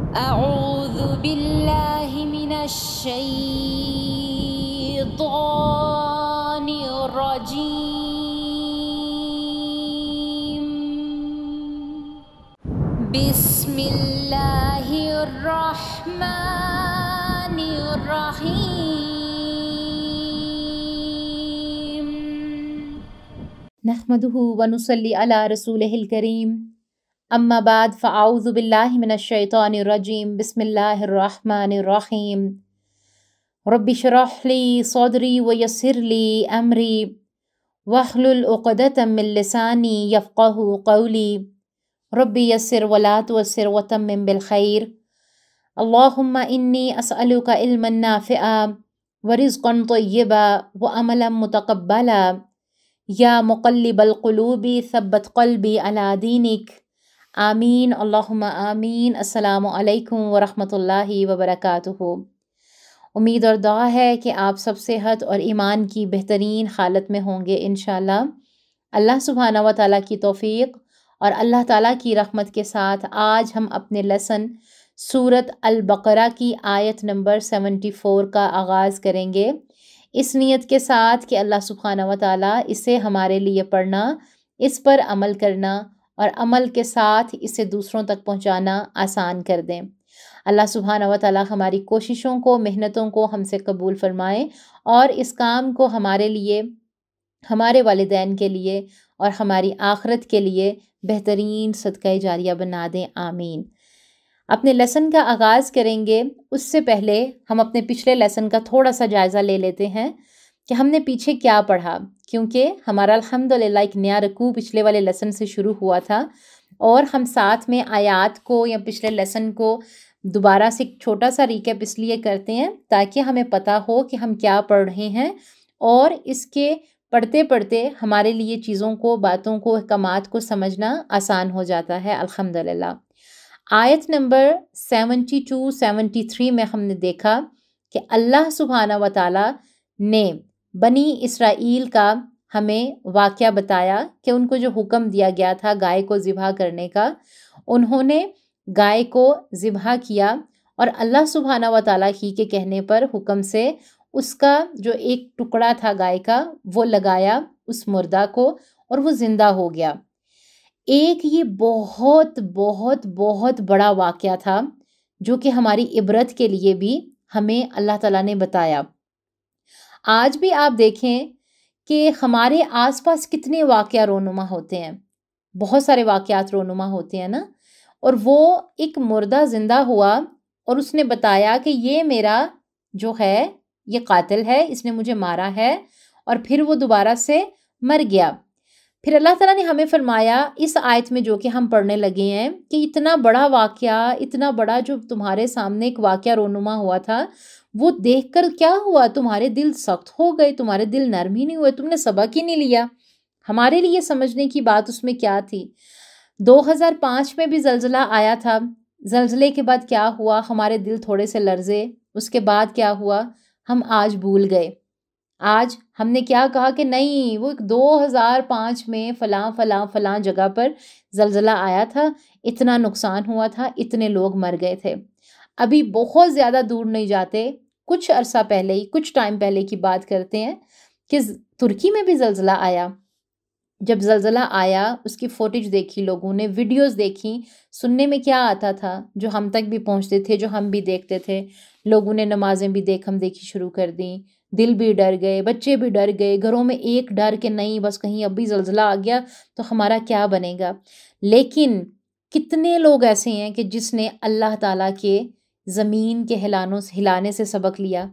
أعوذ بالله من الشيطان الرجيم. بسم الله الرحمن الرحيم. نحمده ونصلي على رسوله الكريم. اما بعد فاعوذ باللہ من الشیطان الرجیم. بسم اللہ الرحمن الرحیم. رب اشرح لی صدری ویسر لی امری واحلل عقدۃ من لسانی یفقهوا قولی. رب یسر ولا تعسر وتمم بالخیر. اللہم انی اسألک علما نافعا ورزقا طیبا وعملا متقبلا. یا مقلب القلوب ثبت قلبی علی دینک. آمین اللہم آمین. السلام علیکم ورحمۃ اللہ وبرکاتہ. امید اور دعا ہے کہ آپ سب صحت اور ایمان کی بہترین حالت میں ہوں گے انشاءاللہ. اللہ سبحانہ و تعالیٰ کی توفیق اور اللہ تعالیٰ کی رحمت کے ساتھ آج ہم اپنے لیسن سورۃ البقرہ کی آیت نمبر 74 کا آغاز کریں گے، اس نیت کے ساتھ کہ اللہ سبحانہ و تعالیٰ اسے ہمارے لیے پڑھنا، اس پر عمل کرنا اور عمل کے ساتھ اسے دوسروں تک پہنچانا آسان کر دیں. اللہ سبحانہ و تعالیٰ ہماری کوششوں کو، محنتوں کو ہم سے قبول فرمائیں اور اس کام کو ہمارے لیے، ہمارے والدین کے لیے اور ہماری آخرت کے لیے بہترین صدقہ جاریہ بنا دیں. آمین. اپنے لیسن کا آغاز کریں گے اس سے پہلے ہم اپنے پچھلے لیسن کا تھوڑا سا جائزہ لے لیتے ہیں کہ ہم نے پیچھے کیا پڑھا، کیونکہ ہمارا الحمدللہ ایک نیا رکوع پچھلے والے لیسن سے شروع ہوا تھا اور ہم ساتھ میں آیات کو یا پچھلے لیسن کو دوبارہ سے ایک چھوٹا سا ریکیپ اس لیے کرتے ہیں تاکہ ہمیں پتہ ہو کہ ہم کیا پڑھ رہے ہیں اور اس کے پڑھتے پڑھتے ہمارے لیے چیزوں کو، باتوں کو، احکامات کو سمجھنا آسان ہو جاتا ہے الحمدللہ. آیت نمبر 72-73 میں ہم نے دیکھا کہ اللہ سبحانہ و تعالیٰ نے بنی اسرائیل کا ہمیں واقعہ بتایا کہ ان کو جو حکم دیا گیا تھا گائے کو ذبح کرنے کا، انہوں نے گائے کو ذبح کیا اور اللہ سبحانہ و تعالیٰ ہی کے کہنے پر حکم سے اس کا جو ایک ٹکڑا تھا گائے کا وہ لگایا اس مردہ کو اور وہ زندہ ہو گیا. ایک یہ بہت بہت بہت بڑا واقعہ تھا جو کہ ہماری عبرت کے لیے بھی ہمیں اللہ تعالیٰ نے بتایا. آج بھی آپ دیکھیں کہ ہمارے آس پاس کتنے واقعہ رونما ہوتے ہیں، بہت سارے واقعات رونما ہوتے ہیں نا. اور وہ ایک مردہ زندہ ہوا اور اس نے بتایا کہ یہ میرا جو ہے یہ قاتل ہے، اس نے مجھے مارا ہے، اور پھر وہ دوبارہ سے مر گیا. پھر اللہ تعالیٰ نے ہمیں فرمایا اس آیت میں جو کہ ہم پڑھنے لگے ہیں کہ اتنا بڑا واقعہ، اتنا بڑا جو تمہارے سامنے ایک واقعہ رونما ہوا تھا، وہ دیکھ کر کیا ہوا؟ تمہارے دل سخت ہو گئے، تمہارے دل نرم ہی نہیں ہوئے، تم نے سبق ہی نہیں لیا. ہمارے لیے سمجھنے کی بات اس میں کیا تھی؟ 2005 میں بھی زلزلہ آیا تھا، زلزلے کے بعد کیا ہوا؟ ہمارے دل تھوڑے سے لرزے، اس کے بعد کیا ہوا؟ ہم آج بھول گئے. آج ہم نے کیا کہا کہ نہیں، وہ 2005 میں فلاں فلاں فلاں جگہ پر زلزلہ آیا تھا، اتنا نقصان ہوا تھا، اتنے لوگ مر گئے تھے. ابھی بہت زیادہ دور نہیں جاتے، کچھ عرصہ پہلے ہی، کچھ ٹائم پہلے کی بات کرتے ہیں کہ ترکی میں بھی زلزلہ آیا. جب زلزلہ آیا اس کی فوٹیج دیکھی، لوگوں نے ویڈیوز دیکھی، سننے میں کیا آتا تھا جو ہم تک بھی پہنچتے تھے، جو ہم بھی دیکھتے تھے. لوگوں نے نمازیں بھی دیکھی شروع کر دیں، دل بھی ڈر گئے، بچے بھی ڈر گئے، گھروں میں ایک ڈر کہ نہیں بس کہیں ابھی زلزلہ آ گیا تو ہمارا کیا بنے گا. لیکن کتنے لوگ ایسے ہیں کہ جس نے اللہ تعالیٰ کے زمین کے ہلانے سے سبق لیا،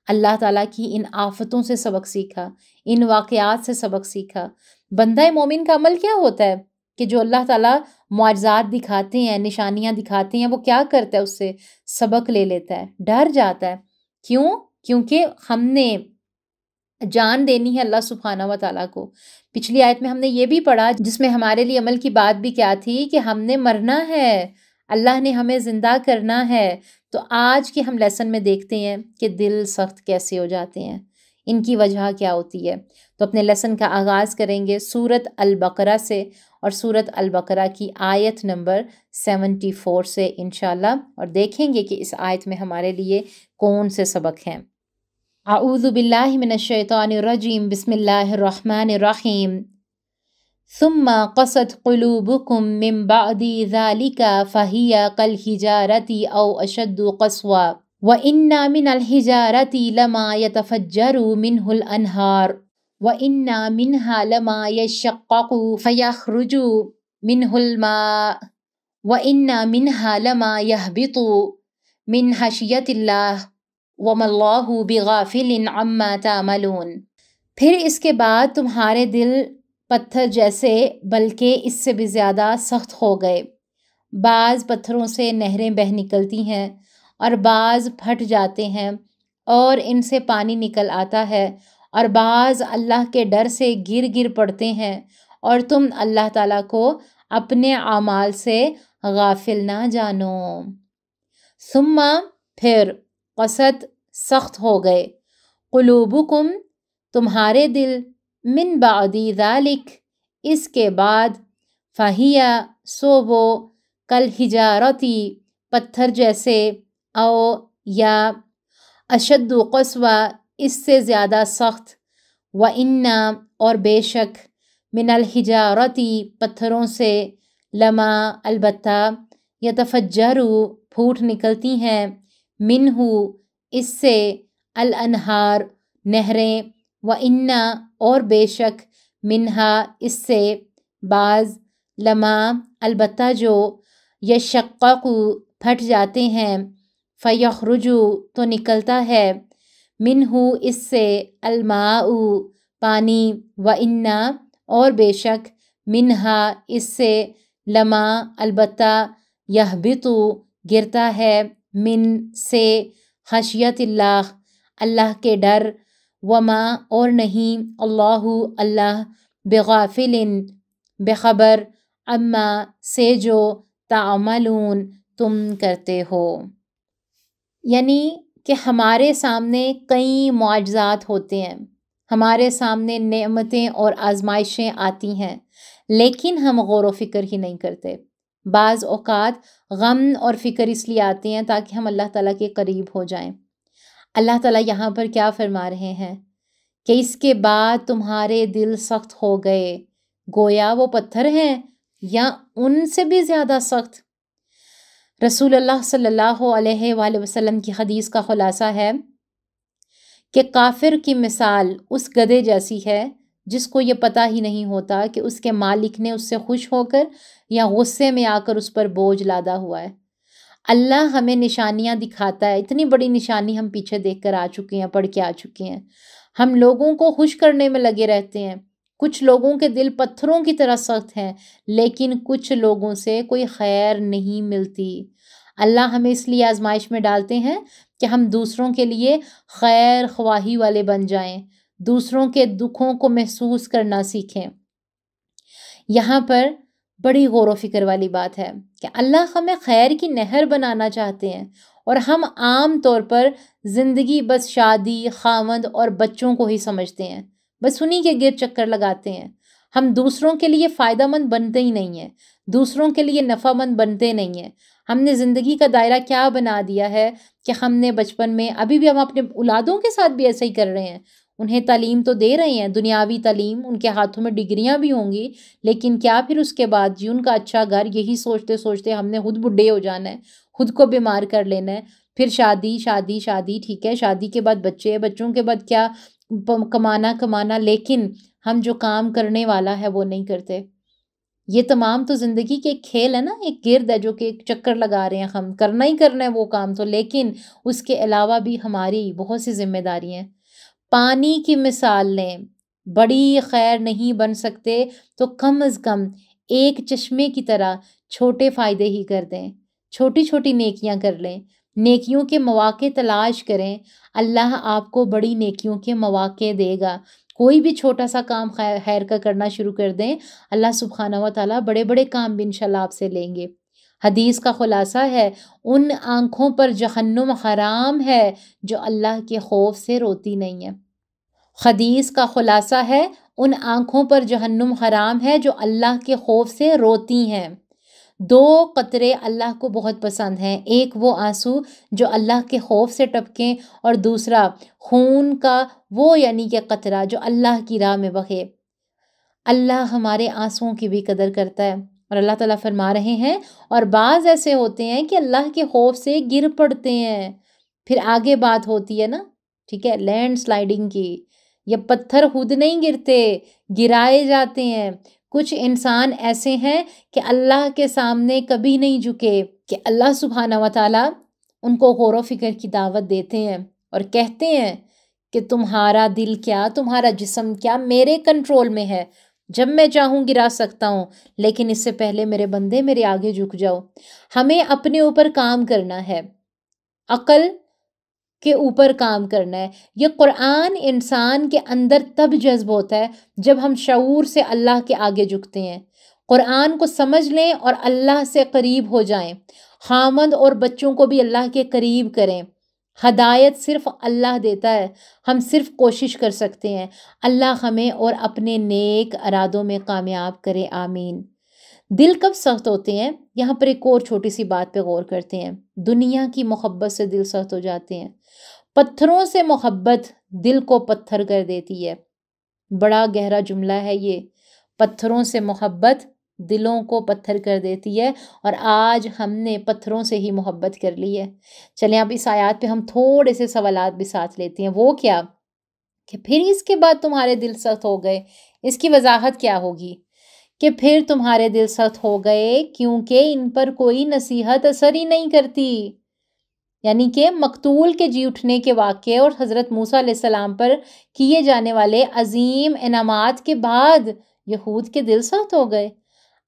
اللہ تعالیٰ کی ان آفتوں سے سبق سیکھا، ان واقعات سے سبق سیکھا. بندہ مومن کا عمل کیا ہوتا ہے کہ جو اللہ تعالیٰ معجزات دکھاتے ہیں، نشانیاں دکھاتے ہیں، وہ کیا کرتا ہے؟ اس سے سبق لے لیتا ہے، ڈر جاتا ہے. کیوں؟ کیونکہ ہم نے جان دینی ہے اللہ سبحانہ و تعالیٰ کو. پچھلی آیت میں ہم نے یہ بھی پڑھا جس میں ہمارے لیے عمل کی بات بھی کیا تھی کہ ہم نے مرنا ہے، اللہ نے ہمیں زندہ کرنا ہے. تو آج کے ہم لیسن میں دیکھتے ہیں کہ دل سخت کیسے ہو جاتے ہیں، ان کی وجہ کیا ہوتی ہے؟ تو اپنے لیسن کا آغاز کریں گے سورت البقرہ سے، اور سورت البقرہ کی آیت نمبر 74 سے انشاءاللہ، اور دیکھیں گے کہ اس آیت میں ہمارے لیے کون سے سبق ہیں۔ اعوذ باللہ من الشیطان الرجیم، بسم اللہ الرحمن الرحیم۔ ثم قست قلوبكم من بعد ذلك فهي كالحجارة أو أشد قسوة وإن من الحجارة لما يتفجر منه الأنهار وإن منها لما يشقق فيخرج منه الماء وإن منها لما يهبط من خشية الله وما الله بغافل عما تعملون۔ پھر اس کے بعد تمہارے دل پتھر جیسے بلکہ اس سے بھی زیادہ سخت ہو گئے۔ بعض پتھروں سے نہریں بہہ نکلتی ہیں اور بعض پھٹ جاتے ہیں اور ان سے پانی نکل آتا ہے، اور بعض اللہ کے ڈر سے گر پڑتے ہیں، اور تم اللہ تعالیٰ کو اپنے اعمال سے غافل نہ جانو۔ ثم پھر قست سخت ہو گئے، قلوبکم تمہارے دل، من بعد ذالک اس کے بعد، فہیا سو وہ، کالحجارتی پتھر جیسے، او یا اشد قسوہ اس سے زیادہ سخت، وَإِنَّ اور بے شک، من الحجارتی پتھروں سے، لما البتہ، یتفجر پھوٹ نکلتی ہیں، منہ اس سے، الانہار نہریں، وَإِنَّ اور بے شک، منہا اس سے، بعض، لما البتہ جو، یشقق پھٹ جاتے ہیں، فیخرج تو نکلتا ہے، منہ اس سے، الماء پانی، وَإِنَّ اور بے شک، منہا اس سے، لما البتہ، یہبط گرتا ہے، من سے، خشیت اللہ اللہ کے ڈر، وما اور نہیں، اللہ اللہ، بغافل بے خبر، اما سے جو، تعملون تم کرتے ہو۔ یعنی کہ ہمارے سامنے کئی معجزات ہوتے ہیں، ہمارے سامنے نعمتیں اور آزمائشیں آتی ہیں، لیکن ہم غور و فکر ہی نہیں کرتے۔ بعض اوقات غم اور فکر اس لیے آتے ہیں تاکہ ہم اللہ تعالیٰ کے قریب ہو جائیں۔ اللہ تعالیٰ یہاں پر کیا فرما رہے ہیں کہ اس کے بعد تمہارے دل سخت ہو گئے، گویا وہ پتھر ہیں یا ان سے بھی زیادہ سخت۔ رسول اللہ صلی اللہ علیہ وآلہ وسلم کی حدیث کا خلاصہ ہے کہ کافر کی مثال اس گدھے جیسی ہے جس کو یہ پتہ ہی نہیں ہوتا کہ اس کے مالک نے اس سے خوش ہو کر یا غصے میں آ کر اس پر بوجھ لادا ہوا ہے۔ اللہ ہمیں نشانیاں دکھاتا ہے، اتنی بڑی نشانی ہم پیچھے دیکھ کر آ چکے ہیں، پڑھ کے آ چکے ہیں۔ ہم لوگوں کو خوش کرنے میں لگے رہتے ہیں، کچھ لوگوں کے دل پتھروں کی طرح سخت ہیں، لیکن کچھ لوگوں سے کوئی خیر نہیں ملتی۔ اللہ ہمیں اس لیے آزمائش میں ڈالتے ہیں کہ ہم دوسروں کے لیے خیر خواہی والے بن جائیں، دوسروں کے دکھوں کو محسوس کرنا سیکھیں۔ یہاں پر بڑی غور و فکر والی بات ہے کہ اللہ ہمیں خیر کی نہر بنانا چاہتے ہیں، اور ہم عام طور پر زندگی بس شادی، خاوند اور بچوں کو ہی سمجھتے ہیں، بس انہی کے گرد چکر لگاتے ہیں۔ ہم دوسروں کے لیے فائدہ مند بنتے ہی نہیں ہیں، دوسروں کے لیے نفع مند بنتے نہیں ہیں۔ ہم نے زندگی کا دائرہ کیا بنا دیا ہے کہ ہم نے بچپن میں، ابھی بھی ہم اپنے اولادوں کے ساتھ بھی ایسا ہی کر رہے ہیں، انہیں تعلیم تو دے رہے ہیں، دنیاوی تعلیم، ان کے ہاتھوں میں ڈگریاں بھی ہوں گی، لیکن کیا پھر اس کے بعد جی ان کا اچھا گھر، یہی سوچتے سوچتے ہم نے خود بڈھے ہو جانا ہے، خود کو بیمار کر لینا ہے، پھر شادی شادی شادی، ٹھیک ہے، شادی کے بعد بچے، بچوں کے بعد کیا، کمانا، لیکن ہم جو کام کرنے والا ہے وہ نہیں کرتے۔ یہ تمام تو زندگی کے ایک کھیل ہے نا، ایک گرد ہے جو کہ ایک چکر لگا رہے ہیں، ہم کرنا ہی کرنا ہے وہ کام تو، لیکن اس کے علاوہ بھی ہماری بہت سی ذمہ داریاں ہیں۔ پانی کی مثال لیں، بڑی خیر نہیں بن سکتے تو کم از کم ایک چشمے کی طرح چھوٹے فائدے ہی کر دیں، چھوٹی چھوٹی نیکیاں کر لیں، نیکیوں کے مواقع تلاش کریں، اللہ آپ کو بڑی نیکیوں کے مواقع دے گا۔ کوئی بھی چھوٹا سا کام خیر کا کرنا شروع کر دیں، اللہ سبحانہ و تعالیٰ بڑے بڑے کام بھی انشاءاللہ آپ سے لیں گے۔ حدیث کا خلاصہ ہے، ان آنکھوں پر جہنم حرام ہے جو اللہ کے خوف سے روتی نہیں ہے۔ حدیث کا خلاصہ ہے ان آنکھوں پر جہنم حرام ہے جو اللہ کے خوف سے روتی ہیں۔ 2 قطرے اللہ کو بہت پسند ہیں، ایک وہ آنسو جو اللہ کے خوف سے ٹپکیں اور دوسرا خون کا وہ یعنی کہ قطرہ جو اللہ کی راہ میں بہے۔ اللہ ہمارے آنسوؤں کی بھی قدر کرتا ہے، اور اللہ تعالیٰ فرما رہے ہیں اور بعض ایسے ہوتے ہیں کہ اللہ کے خوف سے گر پڑتے ہیں۔ پھر آگے بات ہوتی ہے نا، ٹھیک ہے، لینڈ سلائیڈنگ کی، یہ پتھر خود نہیں گرتے، گرائے جاتے ہیں۔ کچھ انسان ایسے ہیں کہ اللہ کے سامنے کبھی نہیں جھکے، کہ اللہ سبحانہ و تعالیٰ ان کو غور و فکر کی دعوت دیتے ہیں اور کہتے ہیں کہ تمہارا دل کیا، تمہارا جسم کیا میرے کنٹرول میں ہے، جب میں چاہوں گرا سکتا ہوں، لیکن اس سے پہلے میرے بندے میرے آگے جھک جاؤ۔ ہمیں اپنے اوپر کام کرنا ہے، عقل کے اوپر کام کرنا ہے۔ یہ قرآن انسان کے اندر تب جذب ہوتا ہے جب ہم شعور سے اللہ کے آگے جھکتے ہیں، قرآن کو سمجھ لیں اور اللہ سے قریب ہو جائیں۔ خامند اور بچوں کو بھی اللہ کے قریب کریں۔ ہدایت صرف اللہ دیتا ہے، ہم صرف کوشش کر سکتے ہیں۔ اللہ ہمیں اور اپنے نیک ارادوں میں کامیاب کرے، آمین۔ دل کب سخت ہوتے ہیں؟ یہاں پر ایک اور چھوٹی سی بات پہ غور کرتے ہیں۔ دنیا کی محبت سے دل سخت ہو جاتے ہیں۔ پتھروں سے محبت دل کو پتھر کر دیتی ہے۔ بڑا گہرا جملہ ہے یہ، پتھروں سے محبت دلوں کو پتھر کر دیتی ہے، اور آج ہم نے پتھروں سے ہی محبت کر لی ہے۔ چلیں اب اس آیات پہ ہم تھوڑے سے سوالات بھی ساتھ لیتے ہیں۔ وہ کیا کہ پھر اس کے بعد تمہارے دل سخت ہو گئے، اس کی وضاحت کیا ہوگی کہ پھر تمہارے دل سخت ہو گئے کیونکہ ان پر کوئی نصیحت اثر ہی نہیں کرتی۔ یعنی کہ مقتول کے جی اٹھنے کے واقعے اور حضرت موسیٰ علیہ السلام پر کیے جانے والے عظیم انعامات کے بعد یہود کے دل سخت ہو گئے۔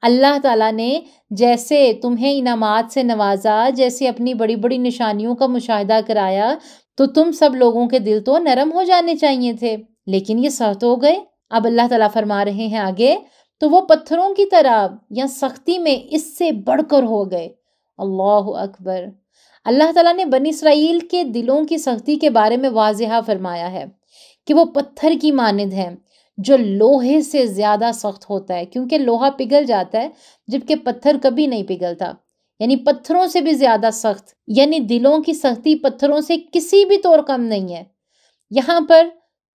اللہ تعالیٰ نے جیسے تمہیں انعامات سے نوازا، جیسے اپنی بڑی بڑی نشانیوں کا مشاہدہ کرایا، تو تم سب لوگوں کے دل تو نرم ہو جانے چاہیے تھے، لیکن یہ سخت ہو گئے۔ اب اللہ تعالیٰ فرما رہے ہیں آگے، تو وہ پتھروں کی طرح یا سختی میں اس سے بڑھ کر ہو گئے۔ اللہ اکبر۔ اللہ تعالیٰ نے بنی اسرائیل کے دلوں کی سختی کے بارے میں واضح فرمایا ہے کہ وہ پتھر کی مانند ہیں جو لوہے سے زیادہ سخت ہوتا ہے، کیونکہ لوہا پگھل جاتا ہے جبکہ پتھر کبھی نہیں پگھلتا، یعنی پتھروں سے بھی زیادہ سخت، یعنی دلوں کی سختی پتھروں سے کسی بھی طور کم نہیں ہے۔ یہاں پر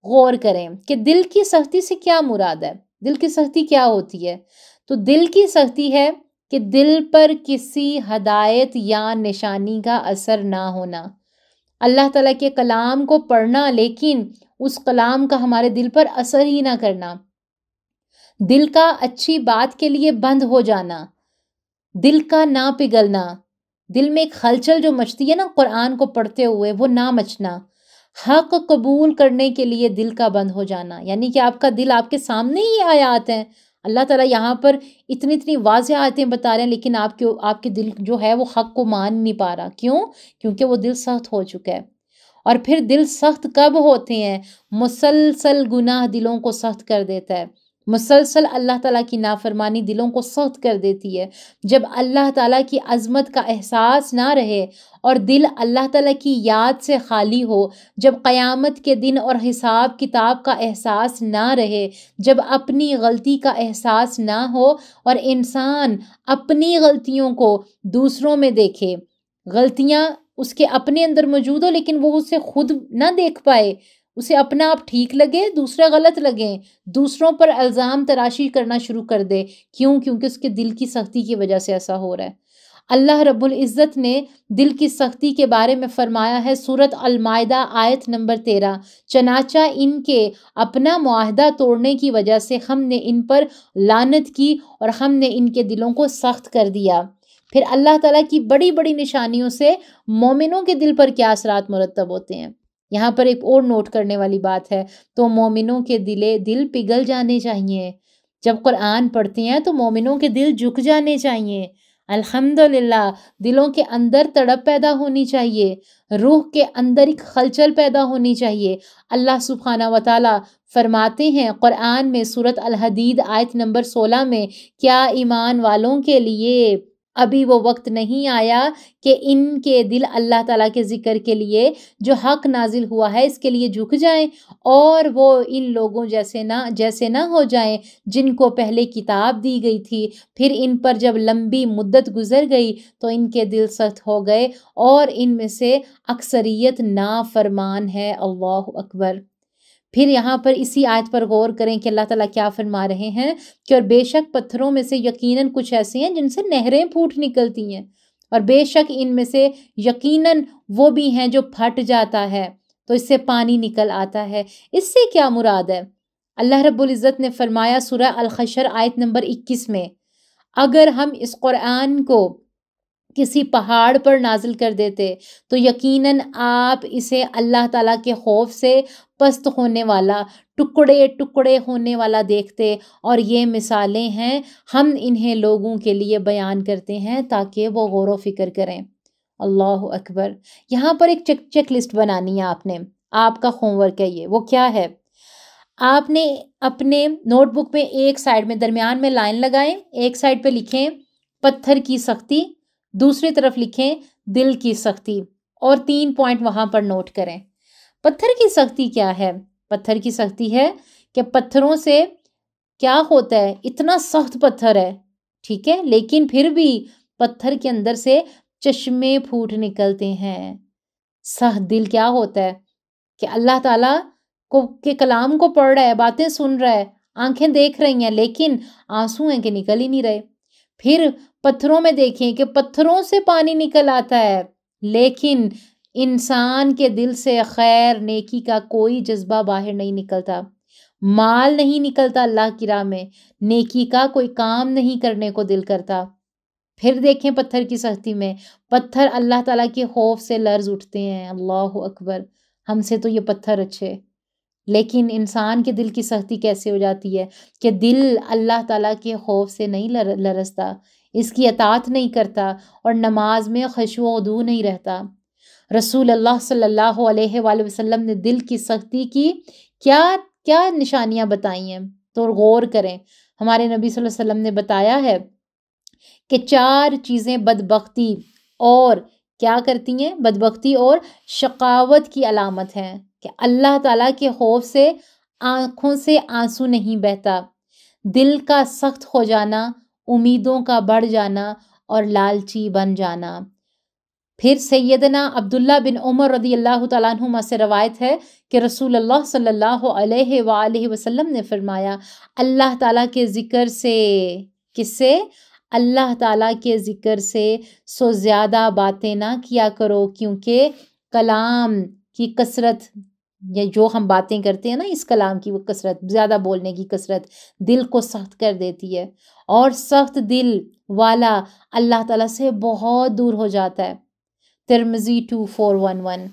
غور کریں کہ دل کی سختی سے کیا مراد ہے، دل کی سختی کیا ہوتی ہے؟ تو دل کی سختی ہے کہ دل پر کسی ہدایت یا نشانی کا اثر نہ ہونا، اللہ تعالیٰ کے کلام کو پڑھنا لیکن اس کلام کا ہمارے دل پر اثر ہی نہ کرنا، دل کا اچھی بات کے لیے بند ہو جانا، دل کا نہ پگھلنا، دل میں ایک ہلچل جو مچتی ہے نا قرآن کو پڑھتے ہوئے، وہ نہ مچنا، حق قبول کرنے کے لیے دل کا بند ہو جانا، یعنی کہ آپ کا دل آپ کے سامنے ہی آیات ہیں، اللہ تعالیٰ یہاں پر اتنی واضح آیتیں بتا رہے ہیں، لیکن آپ کے دل جو ہے وہ حق کو مان نہیں پا رہا۔ کیوں؟ کیونکہ وہ دل سخت ہو چکا ہے۔ اور پھر دل سخت کب ہوتے ہیں؟ مسلسل گناہ دلوں کو سخت کر دیتا ہے، مسلسل اللہ تعالیٰ کی نافرمانی دلوں کو سخت کر دیتی ہے۔ جب اللہ تعالیٰ کی عظمت کا احساس نہ رہے اور دل اللہ تعالیٰ کی یاد سے خالی ہو، جب قیامت کے دن اور حساب کتاب کا احساس نہ رہے، جب اپنی غلطی کا احساس نہ ہو اور انسان اپنی غلطیوں کو دوسروں میں دیکھے، غلطیاں اس کے اپنے اندر موجود ہو لیکن وہ اسے خود نہ دیکھ پائے، اسے اپنا آپ ٹھیک لگے، دوسرے غلط لگیں، دوسروں پر الزام تراشی کرنا شروع کر دے۔ کیوں؟ کیونکہ اس کے دل کی سختی کی وجہ سے ایسا ہو رہا ہے۔ اللہ رب العزت نے دل کی سختی کے بارے میں فرمایا ہے سورۃ المائدہ آیت نمبر 13، چنانچہ ان کے اپنا معاہدہ توڑنے کی وجہ سے ہم نے ان پر لعنت کی اور ہم نے ان کے دلوں کو سخت کر دیا۔ پھر اللہ تعالیٰ کی بڑی بڑی نشانیوں سے مومنوں کے دل پر کیا اثرات مرتب ہوتے ہیں۔ یہاں پر ایک اور نوٹ کرنے والی بات ہے، تو مومنوں کے دل پگھل جانے چاہیے۔ جب قرآن پڑھتے ہیں تو مومنوں کے دل جھک جانے چاہیے۔ الحمدللہ، دلوں کے اندر تڑپ پیدا ہونی چاہیے، روح کے اندر ایک خلچل پیدا ہونی چاہیے۔ اللہ سبحانہ و تعالیٰ فرماتے ہیں قرآن میں سورۃ الحدید آیت نمبر 16 میں، کیا ایمان والوں کے لیے ابھی وہ وقت نہیں آیا کہ ان کے دل اللہ تعالیٰ کے ذکر کے لیے جو حق نازل ہوا ہے اس کے لیے جھک جائیں، اور وہ ان لوگوں جیسے نہ ہو جائیں جن کو پہلے کتاب دی گئی تھی، پھر ان پر جب لمبی مدت گزر گئی تو ان کے دل سخت ہو گئے اور ان میں سے اکثریت نافرمان ہے۔ اللہ اکبر۔ پھر یہاں پر اسی آیت پر غور کریں کہ اللہ تعالیٰ کیا فرما رہے ہیں کہ اور بے شک پتھروں میں سے یقیناً کچھ ایسے ہیں جن سے نہریں پھوٹ نکلتی ہیں، اور بے شک ان میں سے یقیناً وہ بھی ہیں جو پھٹ جاتا ہے تو اس سے پانی نکل آتا ہے۔ اس سے کیا مراد ہے؟ اللہ رب العزت نے فرمایا سورہ الحشر آیت نمبر 21 میں، اگر ہم اس قرآن کو کسی پہاڑ پر نازل کر دیتے تو یقیناً آپ اسے اللہ تعالیٰ کے خوف سے پست ہونے والا، ٹکڑے ٹکڑے ہونے والا دیکھتے، اور یہ مثالیں ہیں، ہم انہیں لوگوں کے لیے بیان کرتے ہیں تاکہ وہ غور و فکر کریں۔ اللہ اکبر۔ یہاں پر ایک چیک لسٹ بنانی ہے آپ نے، آپ کا ہوم ورک ہے یہ۔ وہ کیا ہے؟ آپ نے اپنے نوٹ بک میں ایک سائڈ میں درمیان میں لائن لگائیں، ایک سائڈ پہ لکھیں پتھر کی سختی، دوسری طرف لکھیں دل کی سختی، اور 3 پوائنٹ وہاں پر نوٹ کریں۔ پتھر کی سختی کیا ہے؟ پتھر کی سختی ہے کہ پتھروں سے کیا ہوتا ہے، اتنا سخت پتھر ہے، ٹھیک ہے، لیکن پھر بھی پتھر کے اندر سے چشمے پھوٹ نکلتے ہیں۔ سخت دل کیا ہوتا ہے کہ اللہ تعالیٰ کے کلام کو پڑھ رہا ہے، باتیں سن رہا ہے، آنکھیں دیکھ رہی ہیں، لیکن آنسو ہیں کہ نکل ہی نہیں رہے۔ پھر پتھروں میں دیکھیں کہ پتھروں سے پانی نکل آتا ہے، لیکن انسان کے دل سے خیر نیکی کا کوئی جذبہ باہر نہیں نکلتا، مال نہیں نکلتا اللہ کی راہ میں، نیکی کا کوئی کام نہیں کرنے کو دل کرتا۔ پھر دیکھیں پتھر کی سختی میں، پتھر اللہ تعالیٰ کے خوف سے لرز اٹھتے ہیں۔ اللہ اکبر۔ ہم سے تو یہ پتھر اچھے، لیکن انسان کے دل کی سختی کیسے ہو جاتی ہے کہ دل اللہ تعالیٰ کے خوف سے نہیں لرزتا، اس کی اطاعت نہیں کرتا، اور نماز میں خشوع و خضوع نہیں رہتا۔ رسول اللہ صلی اللہ علیہ وآلہ وسلم نے دل کی سختی کی کیا نشانیاں بتائی ہیں، تو غور کریں۔ ہمارے نبی صلی اللہ علیہ وسلم نے بتایا ہے کہ 4 چیزیں بدبختی اور کیا کرتی ہیں، بدبختی اور شقاوت کی علامت ہیں، کہ اللہ تعالیٰ کے خوف سے آنکھوں سے آنسو نہیں بہتا، دل کا سخت ہو جانا، امیدوں کا بڑھ جانا، اور لالچی بن جانا۔ پھر سیدنا عبداللہ بن عمر رضی اللہ تعالیٰ عنہما سے روایت ہے کہ رسول اللہ صلی اللہ علیہ وآلہ وسلم نے فرمایا، اللہ تعالیٰ کے ذکر سے، کس سے؟ اللہ تعالیٰ کے ذکر سے سو زیادہ باتیں نہ کیا کرو، کیونکہ کلام کی کثرت، یا جو ہم باتیں کرتے ہیں نا، اس کلام کی وہ کثرت، زیادہ بولنے کی کثرت دل کو سخت کر دیتی ہے، اور سخت دل والا اللہ تعالیٰ سے بہت دور ہو جاتا ہے۔ ترمذی 2411۔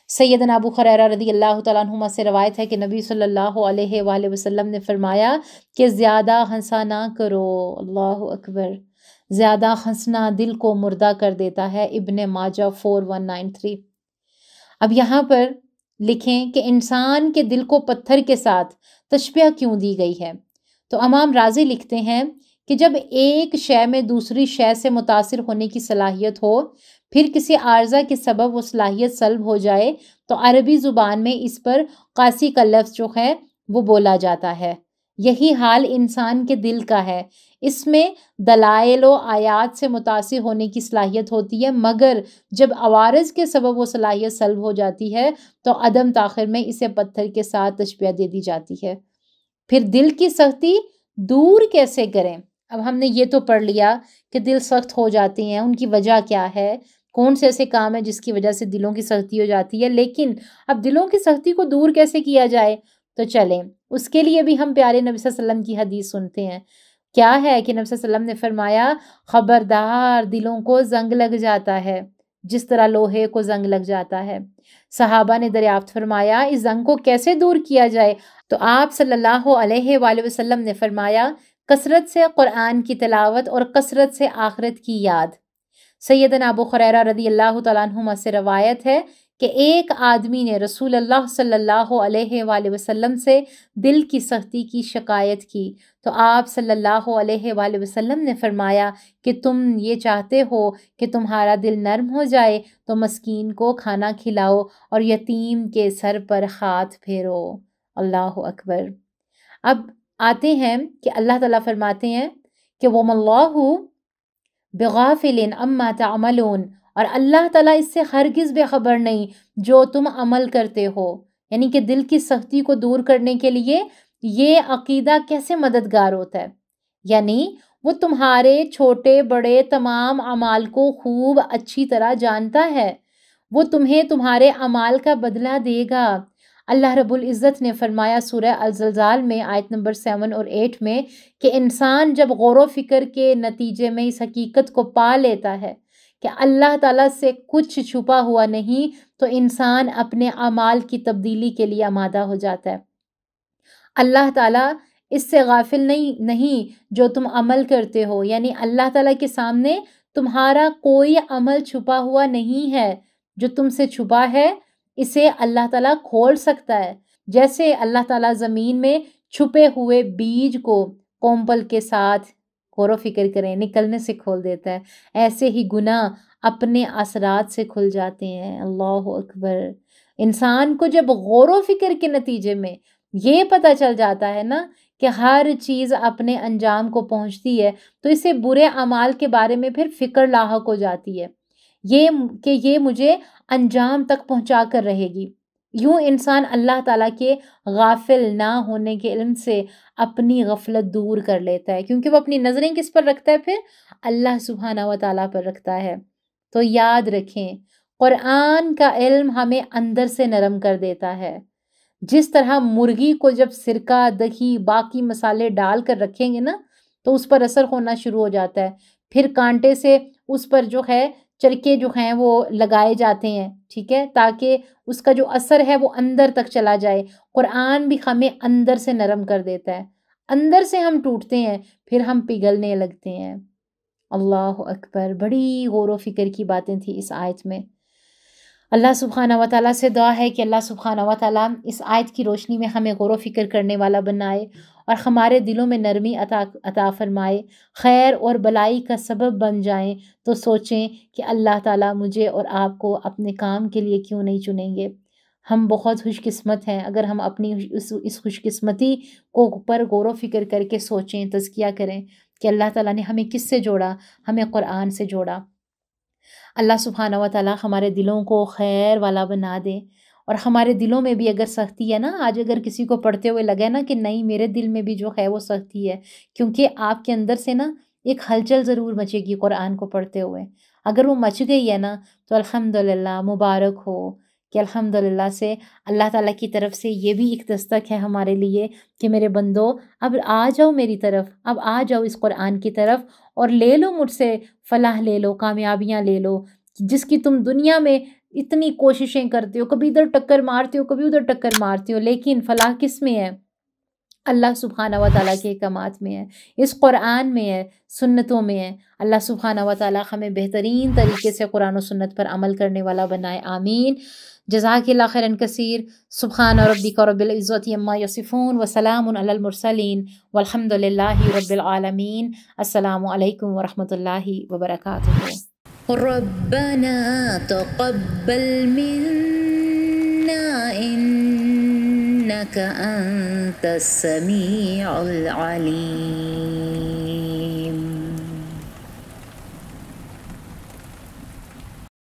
سیدنا ابو ہریرہ رضی اللہ تعالیٰ عنہما سے روایت ہے کہ نبی صلی اللہ علیہ وآلہ وسلم نے فرمایا کہ زیادہ ہنسا نہ کرو۔ اللہ اکبر۔ زیادہ ہنسنا دل کو مردہ کر دیتا ہے۔ ابن ماجہ 4193۔ اب یہاں پر لکھیں کہ انسان کے دل کو پتھر کے ساتھ تشبیہ کیوں دی گئی ہے؟ تو امام رازی لکھتے ہیں کہ جب ایک شے میں دوسری شے سے متاثر ہونے کی صلاحیت ہو، پھر کسی عارضہ کے سبب وہ صلاحیت سلب ہو جائے، تو عربی زبان میں اس پر قاسی کا لفظ جو ہے وہ بولا جاتا ہے۔ یہی حال انسان کے دل کا ہے، اس میں دلائل و آیات سے متاثر ہونے کی صلاحیت ہوتی ہے، مگر جب عوارض کے سبب وہ صلاحیت سلب ہو جاتی ہے تو عدم تاخیر میں اسے پتھر کے ساتھ تشبیہ دے دی جاتی ہے۔ پھر دل کی سختی دور کیسے کریں؟ اب ہم نے یہ تو پڑھ لیا کہ دل سخت ہو جاتے ہیں، ان کی وجہ کیا ہے، کون سے ایسے کام ہیں جس کی وجہ سے دلوں کی سختی ہو جاتی ہے، لیکن اب دلوں کی سختی کو دور کیسے کیا جائے؟ تو چلیں اس کے لیے بھی ہم پیارے نبی صلی اللہ علیہ وسلم کی حدیث سنتے ہیں۔ کیا ہے کہ نبی صلی اللہ علیہ وسلم نے فرمایا، خبردار دلوں کو زنگ لگ جاتا ہے جس طرح لوہے کو زنگ لگ جاتا ہے۔ صحابہ نے دریافت فرمایا اس زنگ کو کیسے دور کیا جائے؟ تو آپ صلی اللہ علیہ وآلہ وسلم نے فرمایا، کثرت سے قرآن کی تلاوت اور کثرت سے آخرت کی یاد۔ سیدنا ابو ہریرہ رضی اللہ تعالیٰ عنہما سے روایت ہے کہ ایک آدمی نے رسول اللہ صلی اللہ علیہ وآلہ وسلم سے دل کی سختی کی شکایت کی، تو آپ صلی اللہ علیہ وآلہ وسلم نے فرمایا کہ تم یہ چاہتے ہو کہ تمہارا دل نرم ہو جائے تو مسکین کو کھانا کھلاؤ اور یتیم کے سر پر ہاتھ پھیرو۔ اللہ اکبر۔ اب آتے ہیں کہ اللہ تعالیٰ فرماتے ہیں کہ وَمَا اللَّهُ بِغَافِلٍ عَمَّا تَعْمَلُونَ، اور اللہ تعالیٰ اس سے ہرگز بے خبر نہیں جو تم عمل کرتے ہو۔ یعنی کہ دل کی سختی کو دور کرنے کے لیے یہ عقیدہ کیسے مددگار ہوتا ہے، یعنی وہ تمہارے چھوٹے بڑے تمام اعمال کو خوب اچھی طرح جانتا ہے، وہ تمہیں تمہارے اعمال کا بدلہ دے گا۔ اللہ رب العزت نے فرمایا سورہ الزلزال میں آیت نمبر 7 اور 8 میں کہ انسان جب غور و فکر کے نتیجے میں اس حقیقت کو پا لیتا ہے کہ اللہ تعالیٰ سے کچھ چھپا ہوا نہیں، تو انسان اپنے اعمال کی تبدیلی کے لیے آمادہ ہو جاتا ہے۔ اللہ تعالیٰ اس سے غافل نہیں جو تم عمل کرتے ہو، یعنی اللہ تعالیٰ کے سامنے تمہارا کوئی عمل چھپا ہوا نہیں ہے۔ جو تم سے چھپا ہے اسے اللہ تعالیٰ کھول سکتا ہے، جیسے اللہ تعالیٰ زمین میں چھپے ہوئے بیج کو کومپل کے ساتھ غور و فکر کریں نکلنے سے کھول دیتا ہے، ایسے ہی گناہ اپنے اثرات سے کھل جاتے ہیں۔ اللہ اکبر۔ انسان کو جب غور و فکر کے نتیجے میں یہ پتہ چل جاتا ہے نا کہ ہر چیز اپنے انجام کو پہنچتی ہے، تو اسے برے اعمال کے بارے میں پھر فکر لاحق ہو جاتی ہے یہ مجھے انجام تک پہنچا کر رہے گی۔ یوں انسان اللہ تعالیٰ کے غافل نہ ہونے کے علم سے اپنی غفلت دور کر لیتا ہے، کیونکہ وہ اپنی نظریں کس پر رکھتا ہے؟ پھر اللہ سبحانہ و تعالیٰ پر رکھتا ہے۔ تو یاد رکھیں، قرآن کا علم ہمیں اندر سے نرم کر دیتا ہے۔ جس طرح مرغی کو جب سرکہ، دہی، باقی مسالے ڈال کر رکھیں گے نا تو اس پر اثر ہونا شروع ہو جاتا ہے، پھر کانٹے سے اس پر جو ہے چرکے جو ہیں وہ لگائے جاتے ہیں، ٹھیک ہے، تاکہ اس کا جو اثر ہے وہ اندر تک چلا جائے۔ قرآن بھی ہمیں اندر سے نرم کر دیتا ہے، اندر سے ہم ٹوٹتے ہیں، پھر ہم پگھلنے لگتے ہیں۔ اللہ اکبر۔ بڑی غور و فکر کی باتیں تھیں اس آیت میں۔ اللہ سبحانہ و تعالیٰ سے دعا ہے کہ اللہ سبحانہ و تعالیٰ اس آیت کی روشنی میں ہمیں غور و فکر کرنے والا بنائے اور ہمارے دلوں میں نرمی عطا فرمائے، خیر اور بلائی کا سبب بن جائیں تو سوچیں کہ اللہ تعالیٰ مجھے اور آپ کو اپنے کام کے لیے کیوں نہیں چنیں گے۔ ہم بہت خوش قسمت ہیں اگر ہم اپنی اس خوش قسمتی کو پر غور و فکر کر کے سوچیں، تزکیہ کریں کہ اللہ تعالیٰ نے ہمیں کس سے جوڑا؟ ہمیں قرآن سے جوڑا۔ اللہ سبحانہ و تعالیٰ ہمارے دلوں کو خیر والا بنا دے، اور ہمارے دلوں میں بھی اگر سختی ہے نا، آج اگر کسی کو پڑھتے ہوئے لگے نا کہ نہیں میرے دل میں بھی جو ہے وہ سختی ہے، کیونکہ آپ کے اندر سے نا ایک ہلچل ضرور مچے گی قرآن کو پڑھتے ہوئے، اگر وہ مچ گئی ہے نا تو الحمدللہ مبارک ہو کہ الحمدللہ سے اللہ تعالیٰ کی طرف سے یہ بھی ایک دستک ہے ہمارے لیے کہ میرے بندو اب آ جاؤ میری طرف، اب آ جاؤ اس قرآن کی طرف اور لے لو مجھ سے فلاح، لے لو کامیابیاں، لے لو جس کی تم دنیا میں اتنی کوششیں کرتے ہو، کبھی ادھر ٹکر مارتے ہو کبھی ادھر ٹکر مارتے ہو، لیکن فلاح کس میں ہے؟ اللہ سبحانہ و تعالیٰ کے احکامات میں ہے، اس قرآن میں ہے، سنتوں میں ہے۔ اللہ سبحانہ و تعالیٰ ہمیں بہترین طریقے سے قرآن و سنت پر عمل کرنے والا بنائے، آمین۔ جزاک اللہ خیرا کثیر۔ سبحان ربک رب العزت عما یصفون وسلام علی المرسلین والحمد للہ رب العالمین۔ السلام علیکم ورحمۃ اللہ وبرکاتہ۔ ربنا تقبل منا إنك أنت السميع العليم